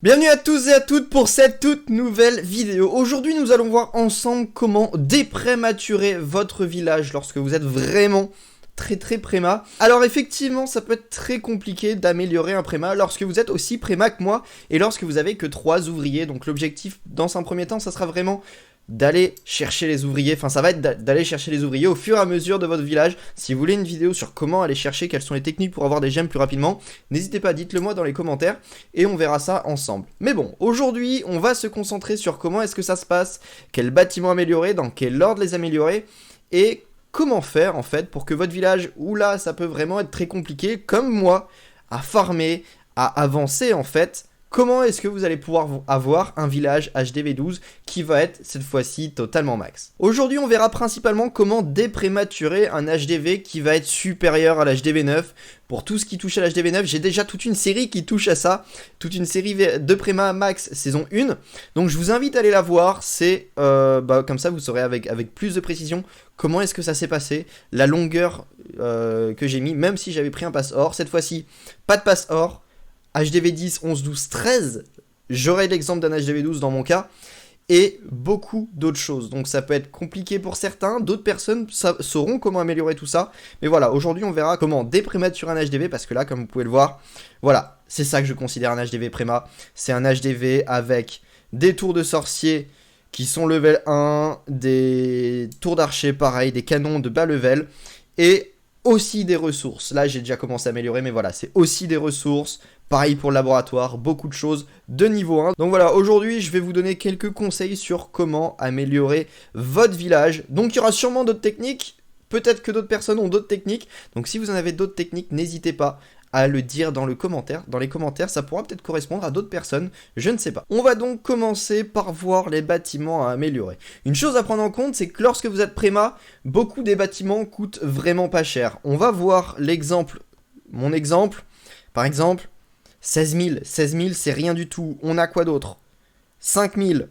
Bienvenue à tous et à toutes pour cette toute nouvelle vidéo. Aujourd'hui nous allons voir ensemble comment déprématurer votre village lorsque vous êtes vraiment très préma. Alors effectivement ça peut être très compliqué d'améliorer un préma lorsque vous êtes aussi préma que moi et lorsque vous avez que 3 ouvriers. Donc l'objectif dans un premier temps ça sera vraiment d'aller chercher les ouvriers, enfin ça va être d'aller chercher les ouvriers au fur et à mesure de votre village. Si vous voulez une vidéo sur comment aller chercher, quelles sont les techniques pour avoir des gemmes plus rapidement, n'hésitez pas, dites-le moi dans les commentaires et on verra ça ensemble. Mais bon, aujourd'hui on va se concentrer sur comment est-ce que ça se passe, quels bâtiments améliorer, dans quel ordre les améliorer et comment faire en fait pour que votre village, où là ça peut vraiment être très compliqué, comme moi, à farmer, à avancer en fait. Comment est-ce que vous allez pouvoir avoir un village HDV12 qui va être cette fois-ci totalement max? Aujourd'hui on verra principalement comment déprématurer un HDV qui va être supérieur à l'HDV9. Pour tout ce qui touche à l'HDV9, j'ai déjà toute une série qui touche à ça, toute une série de préma max saison 1. Donc je vous invite à aller la voir, c'est comme ça vous saurez avec plus de précision comment est-ce que ça s'est passé, la longueur que j'ai mis, même si j'avais pris un pass or. Cette fois-ci, pas de pass or. HDV 10, 11, 12, 13, j'aurai l'exemple d'un HDV 12 dans mon cas, et beaucoup d'autres choses. Donc ça peut être compliqué pour certains, d'autres personnes sauront comment améliorer tout ça. Mais voilà, aujourd'hui on verra comment déprématurer un HDV, parce que là, comme vous pouvez le voir, voilà, c'est ça que je considère un HDV préma. C'est un HDV avec des tours de sorcier qui sont level 1, des tours d'archer pareil, des canons de bas level, et aussi des ressources. Là j'ai déjà commencé à améliorer, mais voilà, c'est aussi des ressources. Pareil pour le laboratoire, beaucoup de choses de niveau 1. Donc voilà, aujourd'hui je vais vous donner quelques conseils sur comment améliorer votre village. Donc il y aura sûrement d'autres techniques, peut-être que d'autres personnes ont d'autres techniques. Donc si vous en avez d'autres techniques, n'hésitez pas à le dire dans le commentaire. Dans les commentaires, ça pourra peut-être correspondre à d'autres personnes, je ne sais pas. On va donc commencer par voir les bâtiments à améliorer. Une chose à prendre en compte, c'est que lorsque vous êtes préma, beaucoup des bâtiments coûtent vraiment pas cher. On va voir l'exemple, mon exemple, par exemple, 16 000 c'est rien du tout. On a quoi d'autre? 5 000.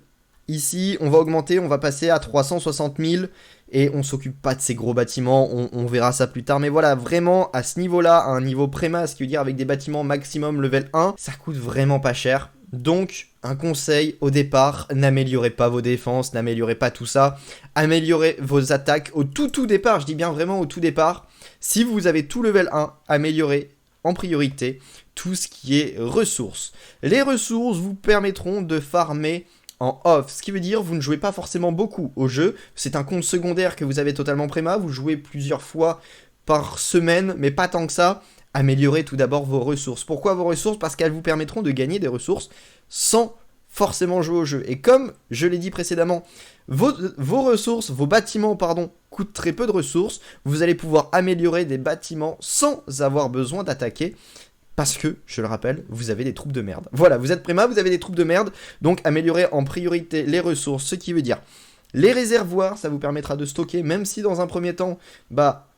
Ici, on va augmenter, on va passer à 360 000. Et on s'occupe pas de ces gros bâtiments, on verra ça plus tard. Mais voilà, vraiment, à ce niveau-là, à un niveau préma, ce qui veut dire avec des bâtiments maximum level 1, ça coûte vraiment pas cher. Donc, un conseil au départ, n'améliorez pas vos défenses, n'améliorez pas tout ça. Améliorez vos attaques au tout départ, je dis bien vraiment au tout départ. Si vous avez tout level 1, améliorez en priorité tout ce qui est ressources. Les ressources vous permettront de farmer en off, ce qui veut dire vous ne jouez pas forcément beaucoup au jeu, c'est un compte secondaire que vous avez totalement préma, vous jouez plusieurs fois par semaine, mais pas tant que ça. Améliorez tout d'abord vos ressources. Pourquoi vos ressources? Parce qu'elles vous permettront de gagner des ressources sans forcément jouer au jeu. Et comme je l'ai dit précédemment, vos ressources, vos bâtiments, pardon, coûtent très peu de ressources, vous allez pouvoir améliorer des bâtiments sans avoir besoin d'attaquer. Parce que, je le rappelle, vous avez des troupes de merde. Voilà, vous êtes préma, vous avez des troupes de merde, donc améliorez en priorité les ressources, ce qui veut dire les réservoirs, ça vous permettra de stocker, même si dans un premier temps,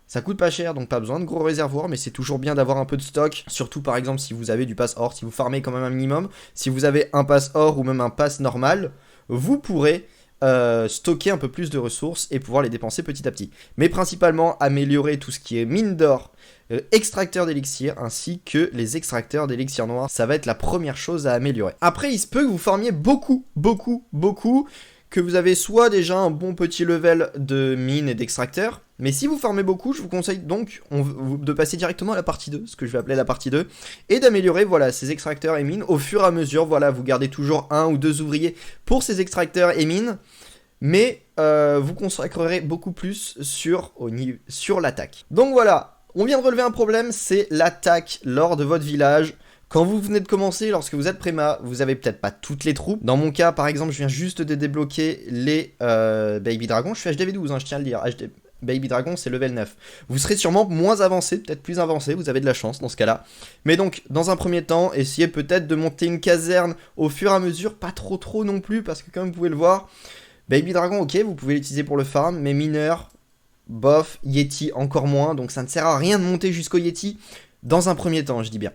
ça coûte pas cher, donc pas besoin de gros réservoirs, mais c'est toujours bien d'avoir un peu de stock, surtout par exemple si vous avez du pass or, si vous farmez quand même un minimum, si vous avez un pass or ou même un pass normal, vous pourrez stocker un peu plus de ressources et pouvoir les dépenser petit à petit. Mais principalement améliorer tout ce qui est mine d'or, extracteurs d'élixir ainsi que les extracteurs d'élixir noir, ça va être la première chose à améliorer. Après il se peut que vous farmiez beaucoup, que vous avez soit déjà un bon petit level de mine et d'extracteur, mais si vous farmez beaucoup, je vous conseille donc de passer directement à la partie 2, ce que je vais appeler la partie 2, et d'améliorer voilà, ces extracteurs et mines au fur et à mesure. Voilà, vous gardez toujours 1 ou 2 ouvriers pour ces extracteurs et mines, mais vous consacrerez beaucoup plus sur l'attaque. Donc voilà, on vient de relever un problème, c'est l'attaque lors de votre village. Quand vous venez de commencer, lorsque vous êtes préma, vous avez peut-être pas toutes les troupes. Dans mon cas, par exemple, je viens juste de débloquer les Baby Dragons. Je suis HDV12, hein, je tiens à le dire. Baby Dragon, c'est level 9. Vous serez sûrement moins avancé, peut-être plus avancé, vous avez de la chance dans ce cas-là. Mais donc, dans un premier temps, essayez peut-être de monter une caserne au fur et à mesure, pas trop non plus, parce que comme vous pouvez le voir, Baby Dragon, ok, vous pouvez l'utiliser pour le farm, mais mineur, bof, Yeti encore moins, donc ça ne sert à rien de monter jusqu'au Yeti dans un premier temps, je dis bien.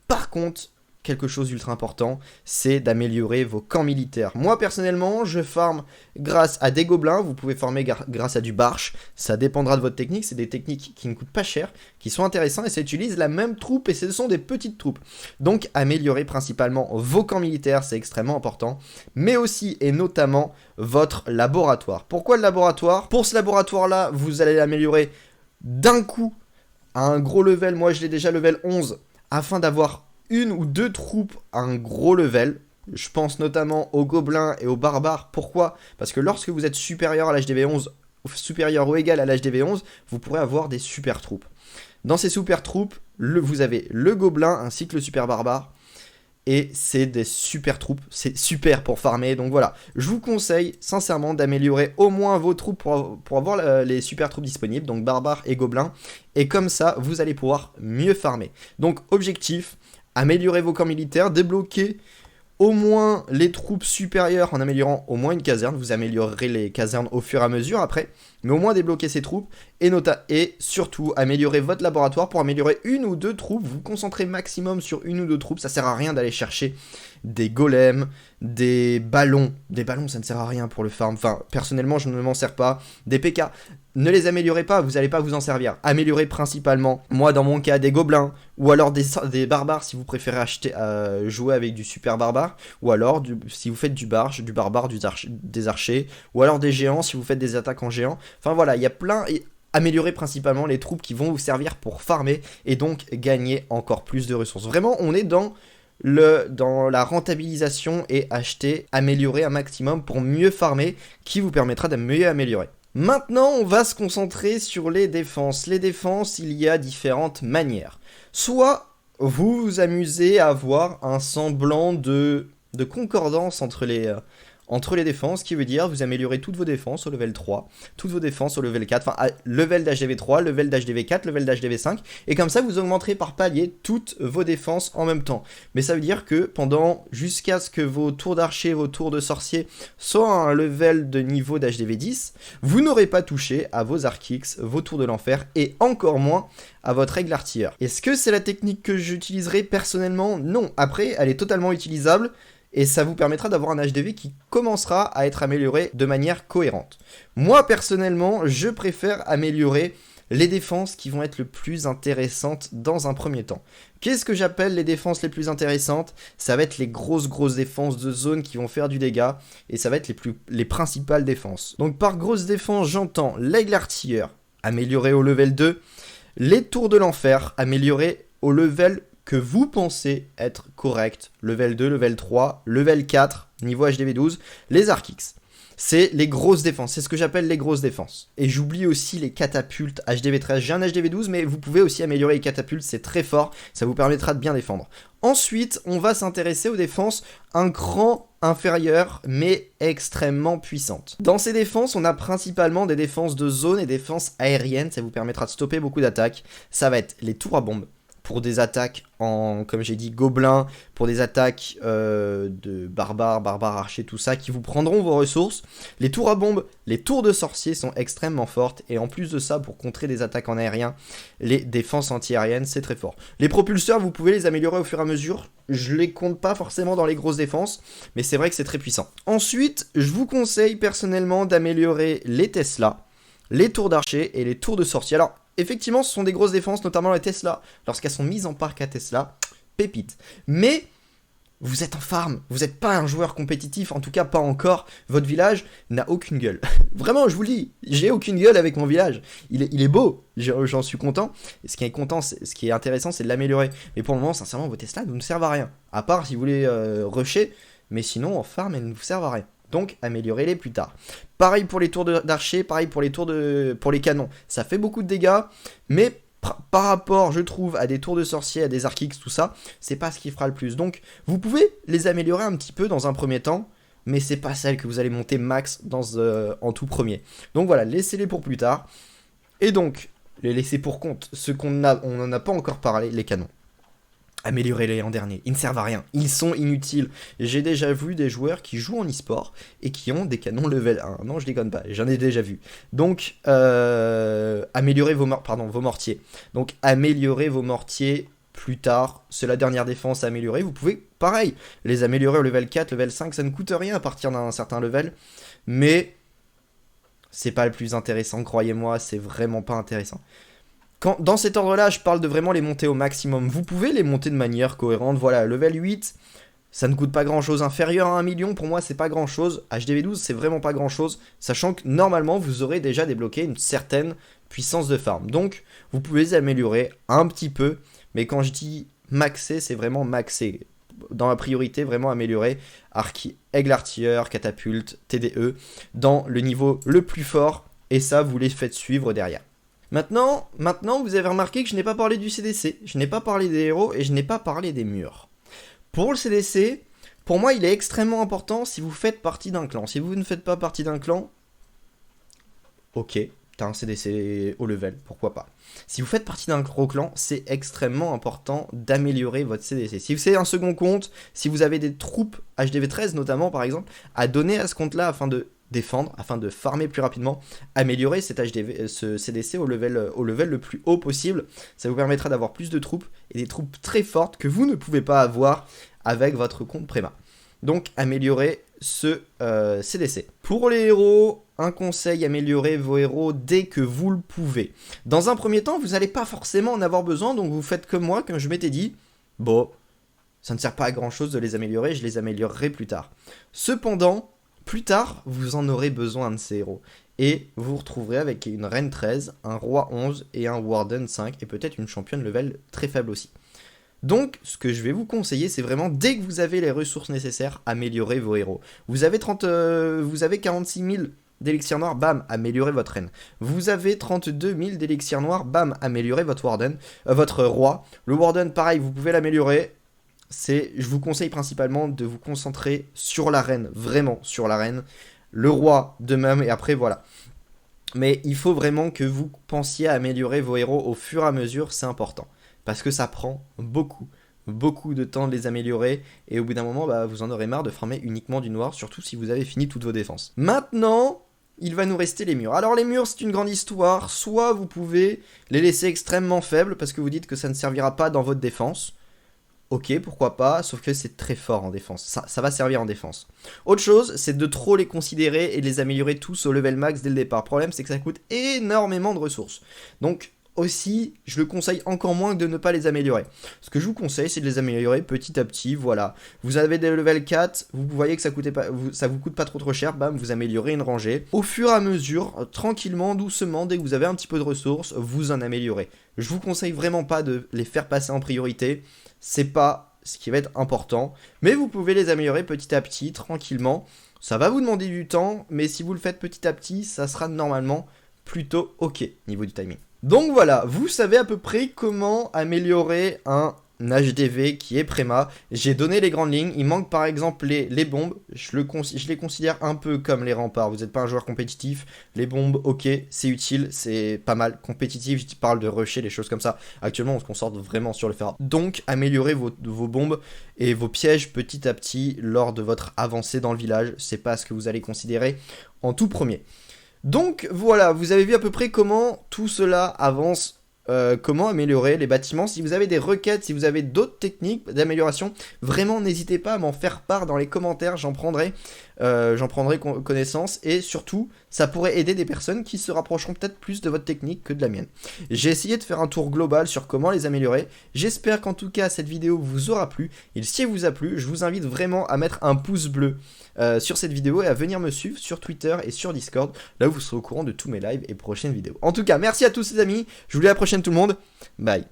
Par contre, quelque chose d'ultra important, c'est d'améliorer vos camps militaires. Moi personnellement, je farme grâce à des gobelins, vous pouvez farmer grâce à du barche, ça dépendra de votre technique, c'est des techniques qui ne coûtent pas cher, qui sont intéressantes et ça utilise la même troupe et ce sont des petites troupes. Donc améliorer principalement vos camps militaires, c'est extrêmement important, mais aussi et notamment votre laboratoire. Pourquoi le laboratoire? Pour ce laboratoire-là, vous allez l'améliorer d'un coup à un gros level, moi je l'ai déjà level 11, afin d'avoir une ou deux troupes à un gros level. Je pense notamment aux gobelins et aux barbares. Pourquoi? Parce que lorsque vous êtes supérieur à l'HDV 11, supérieur ou égal à l'HDV 11, vous pourrez avoir des super troupes. Dans ces super troupes, vous avez le gobelin ainsi que le super barbare. Et c'est des super troupes, c'est super pour farmer, donc voilà. Je vous conseille sincèrement d'améliorer au moins vos troupes pour avoir les super troupes disponibles, donc barbares et gobelins. Et comme ça, vous allez pouvoir mieux farmer. Donc objectif, améliorer vos camps militaires, débloquer au moins les troupes supérieures en améliorant au moins une caserne. Vous améliorerez les casernes au fur et à mesure après, mais au moins débloquer ces troupes et surtout améliorer votre laboratoire pour améliorer une ou deux troupes. Vous concentrez maximum sur une ou deux troupes, ça sert à rien d'aller chercher des golems, des ballons. Des ballons ça ne sert à rien pour le farm, enfin personnellement je ne m'en sers pas. Des PK, ne les améliorez pas, vous n'allez pas vous en servir. Améliorez principalement, moi dans mon cas, des gobelins, ou alors des barbares si vous préférez jouer avec du super barbare, ou alors si vous faites du barge, du barbare, des archers, ou alors des géants si vous faites des attaques en géant. Enfin voilà, il y a plein... Améliorer principalement les troupes qui vont vous servir pour farmer et donc gagner encore plus de ressources. Vraiment, on est dans la rentabilisation et améliorer un maximum pour mieux farmer qui vous permettra de mieux améliorer. Maintenant, on va se concentrer sur les défenses. Les défenses, il y a différentes manières. Soit vous vous amusez à avoir un semblant de concordance entre les défenses, qui veut dire vous améliorez toutes vos défenses au level 3, toutes vos défenses au level 4, enfin level d'HDV 3, level d'HDV 4, level d'HDV 5, et comme ça vous augmenterez par palier toutes vos défenses en même temps. Mais ça veut dire que jusqu'à ce que vos tours d'archer, vos tours de sorcier soient à un level de niveau d'HDV 10, vous n'aurez pas touché à vos Archix, vos tours de l'enfer, et encore moins à votre aigle artilleur. Est-ce que c'est la technique que j'utiliserai personnellement? Non, après elle est totalement utilisable, et ça vous permettra d'avoir un HDV qui commencera à être amélioré de manière cohérente. Moi, personnellement, je préfère améliorer les défenses qui vont être le plus intéressantes dans un premier temps. Qu'est-ce que j'appelle les défenses les plus intéressantes? Ça va être les grosses défenses de zone qui vont faire du dégât, et ça va être les principales défenses. Donc par grosse défense, j'entends l'aigle artilleur, amélioré au level 2, les tours de l'enfer, améliorés au level que vous pensez être correct, level 2, level 3, level 4, niveau HDV 12, les Archix. C'est les grosses défenses, c'est ce que j'appelle les grosses défenses. Et j'oublie aussi les catapultes HDV 13, j'ai un HDV 12, mais vous pouvez aussi améliorer les catapultes, c'est très fort, ça vous permettra de bien défendre. Ensuite, on va s'intéresser aux défenses un cran inférieur, mais extrêmement puissantes. Dans ces défenses, on a principalement des défenses de zone et des défenses aériennes, ça vous permettra de stopper beaucoup d'attaques. Ça va être les tours à bombes, pour des attaques comme j'ai dit, gobelins, pour des attaques de barbares archers, tout ça, qui vous prendront vos ressources. Les tours à bombes, les tours de sorciers sont extrêmement fortes, et en plus de ça, pour contrer des attaques en aérien, les défenses anti-aériennes, c'est très fort. Les propulseurs, vous pouvez les améliorer au fur et à mesure, je les compte pas forcément dans les grosses défenses, mais c'est vrai que c'est très puissant. Ensuite, je vous conseille personnellement d'améliorer les Tesla, les tours d'archer et les tours de sorcier. Alors, effectivement, ce sont des grosses défenses, notamment les Tesla. Lorsqu'elles sont mises en parc à Tesla, pépite. Mais vous êtes en farm, vous n'êtes pas un joueur compétitif, en tout cas pas encore. Votre village n'a aucune gueule. Vraiment, je vous le dis, j'ai aucune gueule avec mon village. Il est beau, j'en suis content. Et ce qui est intéressant, c'est de l'améliorer. Mais pour le moment, sincèrement, vos Tesla ne nous servent à rien. À part si vous voulez rusher, mais sinon, en farm, elles ne vous servent à rien. Donc améliorez-les plus tard. Pareil pour les tours d'archer, pareil pour les canons. Ça fait beaucoup de dégâts, mais par rapport, je trouve, à des tours de sorcier, à des Archix, tout ça, c'est pas ce qui fera le plus. Donc vous pouvez les améliorer un petit peu dans un premier temps, mais c'est pas celle que vous allez monter max en tout premier. Donc voilà, laissez-les pour plus tard. Et donc, les laisser pour compte, on n'en a pas encore parlé, les canons. Améliorez-les en dernier, ils ne servent à rien, ils sont inutiles. J'ai déjà vu des joueurs qui jouent en e-sport et qui ont des canons level 1. Non, je déconne pas, j'en ai déjà vu. Donc, améliorez vos mortiers. Donc, améliorez vos mortiers plus tard, c'est la dernière défense à améliorer. Vous pouvez, pareil, les améliorer au level 4, level 5, ça ne coûte rien à partir d'un certain level. Mais c'est pas le plus intéressant, croyez-moi, c'est vraiment pas intéressant. Dans cet ordre-là, je parle de vraiment les monter au maximum. Vous pouvez les monter de manière cohérente. Voilà, level 8, ça ne coûte pas grand-chose. Inférieur à 1 million, pour moi, c'est pas grand-chose. HDV12, c'est vraiment pas grand-chose. Sachant que, normalement, vous aurez déjà débloqué une certaine puissance de farm. Donc, vous pouvez les améliorer un petit peu. Mais quand je dis maxer, c'est vraiment maxer. Dans la priorité, vraiment améliorer aigle artilleur, catapulte, TDE, dans le niveau le plus fort. Et ça, vous les faites suivre derrière. Maintenant, vous avez remarqué que je n'ai pas parlé du CDC, je n'ai pas parlé des héros et je n'ai pas parlé des murs. Pour le CDC, pour moi, il est extrêmement important si vous faites partie d'un clan. Si vous ne faites pas partie d'un clan, ok, t'as un CDC au level, pourquoi pas. Si vous faites partie d'un gros clan, c'est extrêmement important d'améliorer votre CDC. Si c'est un second compte, si vous avez des troupes HDV13 notamment par exemple, à donner à ce compte-là afin de défendre, afin de farmer plus rapidement, améliorer ce CDC au level le plus haut possible. Ça vous permettra d'avoir plus de troupes et des troupes très fortes que vous ne pouvez pas avoir avec votre compte Préma. Donc améliorer ce CDC. Pour les héros, un conseil, améliorez vos héros dès que vous le pouvez. Dans un premier temps, vous n'allez pas forcément en avoir besoin, donc vous faites comme moi, comme je m'étais dit, bon, ça ne sert pas à grand chose de les améliorer, je les améliorerai plus tard. Cependant, plus tard, vous en aurez besoin de ces héros. Et vous vous retrouverez avec une reine 13, un roi 11 et un warden 5, et peut-être une championne level très faible aussi. Donc, ce que je vais vous conseiller, c'est vraiment, dès que vous avez les ressources nécessaires, améliorer vos héros. Vous avez 46 000 d'élixir noir, bam, améliorez votre reine. Vous avez 32 000 d'élixir noir, bam, améliorez votre warden, votre roi. Le warden, pareil, vous pouvez l'améliorer. Je vous conseille principalement de vous concentrer sur la reine, vraiment sur la reine. Le roi de même, et après voilà. Mais il faut vraiment que vous pensiez à améliorer vos héros au fur et à mesure, c'est important. Parce que ça prend beaucoup de temps de les améliorer, et au bout d'un moment, bah, vous en aurez marre de farmer uniquement du noir, surtout si vous avez fini toutes vos défenses. Maintenant, il va nous rester les murs. Alors les murs, c'est une grande histoire, soit vous pouvez les laisser extrêmement faibles, parce que vous dites que ça ne servira pas dans votre défense. Ok, pourquoi pas, sauf que c'est très fort en défense, ça va servir en défense. Autre chose, c'est de trop les considérer et de les améliorer tous au level max dès le départ. Le problème, c'est que ça coûte énormément de ressources. Donc, aussi, je le conseille encore moins que de ne pas les améliorer. Ce que je vous conseille, c'est de les améliorer petit à petit, voilà. Vous avez des level 4, vous voyez que ça vous coûte pas trop cher, bam, vous améliorez une rangée. Au fur et à mesure, tranquillement, doucement, dès que vous avez un petit peu de ressources, vous en améliorez. Je vous conseille vraiment pas de les faire passer en priorité, c'est pas ce qui va être important, mais vous pouvez les améliorer petit à petit, tranquillement. Ça va vous demander du temps, mais si vous le faites petit à petit, ça sera normalement plutôt ok, niveau du timing. Donc voilà, vous savez à peu près comment améliorer un HDV qui est Préma. J'ai donné les grandes lignes, il manque par exemple les bombes, je les considère un peu comme les remparts, vous n'êtes pas un joueur compétitif, les bombes, ok, c'est utile, c'est pas mal, compétitif, je parle de rusher, les choses comme ça, actuellement on se concentre vraiment sur le faire. Donc améliorez vos bombes et vos pièges petit à petit lors de votre avancée dans le village, c'est pas ce que vous allez considérer en tout premier. Donc voilà, vous avez vu à peu près comment tout cela avance, comment améliorer les bâtiments. Si vous avez des requêtes, si vous avez d'autres techniques d'amélioration, vraiment n'hésitez pas à m'en faire part dans les commentaires, j'en prendrai connaissance, et surtout ça pourrait aider des personnes qui se rapprocheront peut-être plus de votre technique que de la mienne. J'ai essayé de faire un tour global sur comment les améliorer, j'espère qu'en tout cas cette vidéo vous aura plu, et si elle vous a plu, je vous invite vraiment à mettre un pouce bleu sur cette vidéo et à venir me suivre sur Twitter et sur Discord, là où vous serez au courant de tous mes lives et prochaines vidéos. En tout cas, merci à tous les amis, je vous dis à la prochaine tout le monde, bye.